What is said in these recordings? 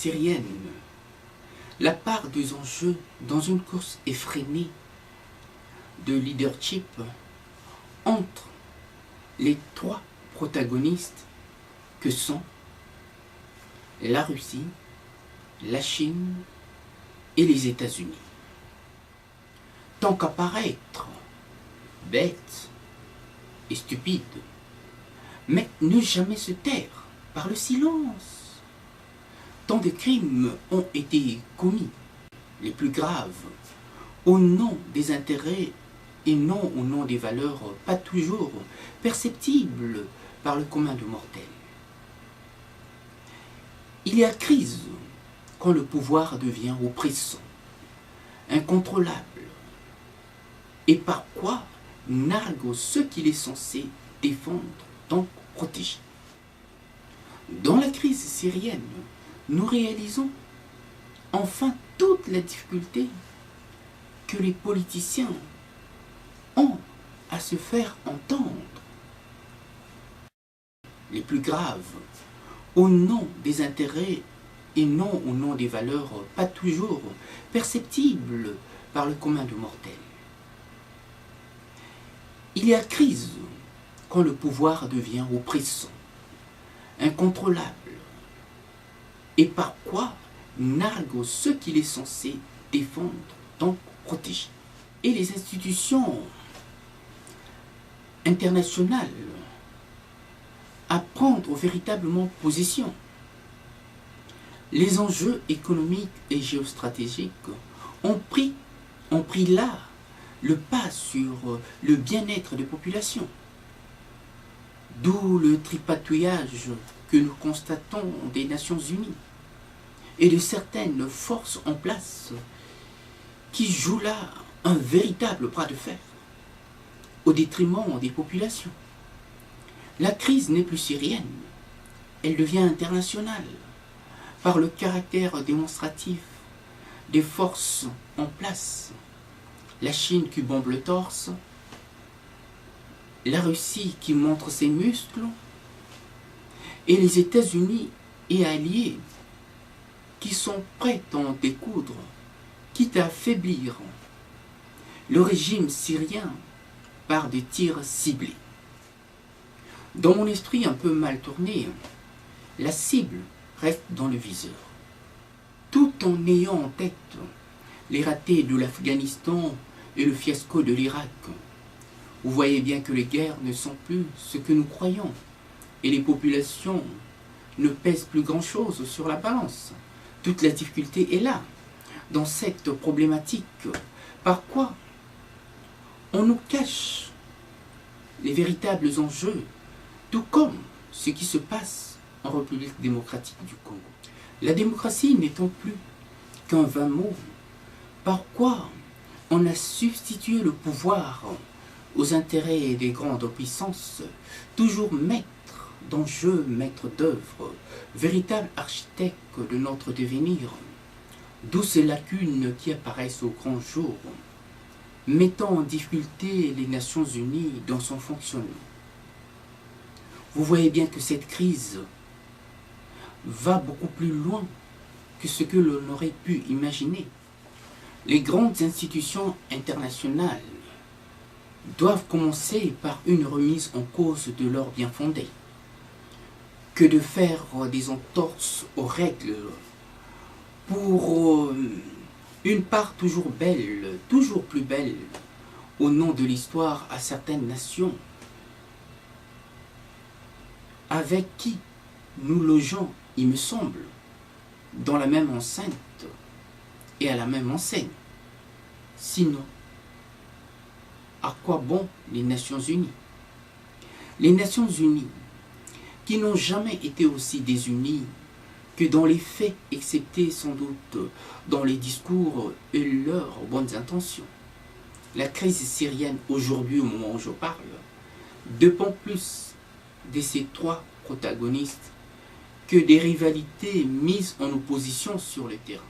syrienne, la part des enjeux dans une course effrénée de leadership entre les trois protagonistes que sont la Russie, la Chine et les États-Unis. Tant qu'à paraître bête et stupide, mais ne jamais se taire par le silence. Tant de crimes ont été commis, les plus graves, au nom des intérêts et non au nom des valeurs pas toujours perceptibles par le commun des mortels. Il y a crise quand le pouvoir devient oppressant, incontrôlable, et par quoi nargue ce qu'il est censé défendre, donc protéger. Dans la crise syrienne, nous réalisons enfin toute la difficulté que les politiciens ont à se faire entendre. Les plus graves, au nom des intérêts et non au nom des valeurs pas toujours perceptibles par le commun des mortels. Il y a crise quand le pouvoir devient oppressant, incontrôlable, et par quoi nargue ce qu'il est censé défendre, donc protéger. Et les institutions internationales à prendre véritablement position. Les enjeux économiques et géostratégiques ont pris là le pas sur le bien-être des populations. D'où le tripatouillage que nous constatons des Nations Unies et de certaines forces en place qui jouent là un véritable bras de fer au détriment des populations. La crise n'est plus syrienne, elle devient internationale par le caractère démonstratif des forces en place. La Chine qui bombe le torse, la Russie qui montre ses muscles, et les États-Unis et alliés qui sont prêts à en découdre, quitte à affaiblir le régime syrien par des tirs ciblés. Dans mon esprit un peu mal tourné, la cible reste dans le viseur. Tout en ayant en tête les ratés de l'Afghanistan et le fiasco de l'Irak. Vous voyez bien que les guerres ne sont plus ce que nous croyons et les populations ne pèsent plus grand-chose sur la balance. Toute la difficulté est là, dans cette problématique. Par quoi on nous cache les véritables enjeux, tout comme ce qui se passe en République démocratique du Congo. La démocratie n'étant plus qu'un vain mot, par quoi on a substitué le pouvoir aux intérêts des grandes puissances, toujours maître d'enjeux, maître d'œuvre, véritable architecte de notre devenir, d'où ces lacunes qui apparaissent au grand jour, mettant en difficulté les Nations Unies dans son fonctionnement. Vous voyez bien que cette crise va beaucoup plus loin que ce que l'on aurait pu imaginer. Les grandes institutions internationales doivent commencer par une remise en cause de leur bien fondé, que de faire des entorses aux règles pour une part toujours belle, toujours plus belle, au nom de l'histoire à certaines nations, avec qui nous logeons, il me semble, dans la même enceinte et à la même enseigne. Sinon, à quoi bon les Nations Unies? Les Nations Unies, qui n'ont jamais été aussi désunies que dans les faits, excepté sans doute dans les discours et leurs bonnes intentions. La crise syrienne aujourd'hui, au moment où je parle, dépend plus de ces trois protagonistes que des rivalités mises en opposition sur le terrain.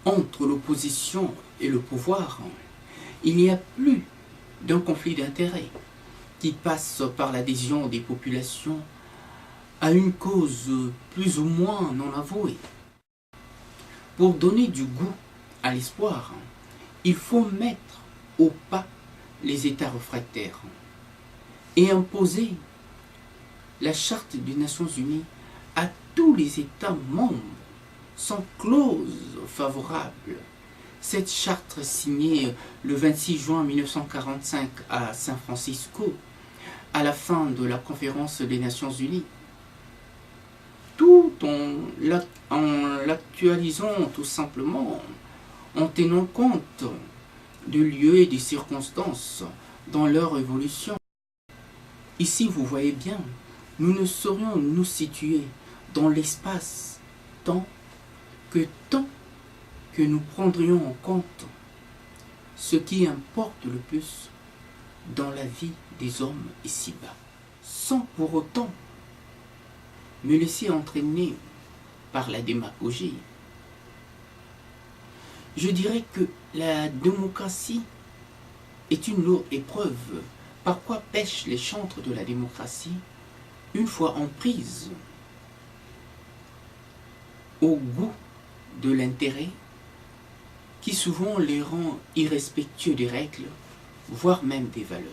Entre l'opposition et le pouvoir, il n'y a plus d'un conflit d'intérêts qui passe par l'adhésion des populations à une cause plus ou moins non avouée. Pour donner du goût à l'espoir, il faut mettre au pas les États réfractaires et imposer la Charte des Nations Unies à tous les États membres sans clause favorable. Cette charte signée le 26 juin 1945 à San Francisco, à la fin de la conférence des Nations Unies, tout en l'actualisant tout simplement, en tenant compte de lieux et des circonstances dans leur évolution. Ici, vous voyez bien, nous ne saurions nous situer dans l'espace tant que nous prendrions en compte ce qui importe le plus dans la vie des hommes ici-bas, sans pour autant me laisser entraîner par la démagogie. Je dirais que la démocratie est une lourde épreuve. Par quoi pêchent les chantres de la démocratie une fois en prise au goût de l'intérêt qui souvent les rend irrespectueux des règles, voire même des valeurs.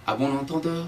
À bon entendeur,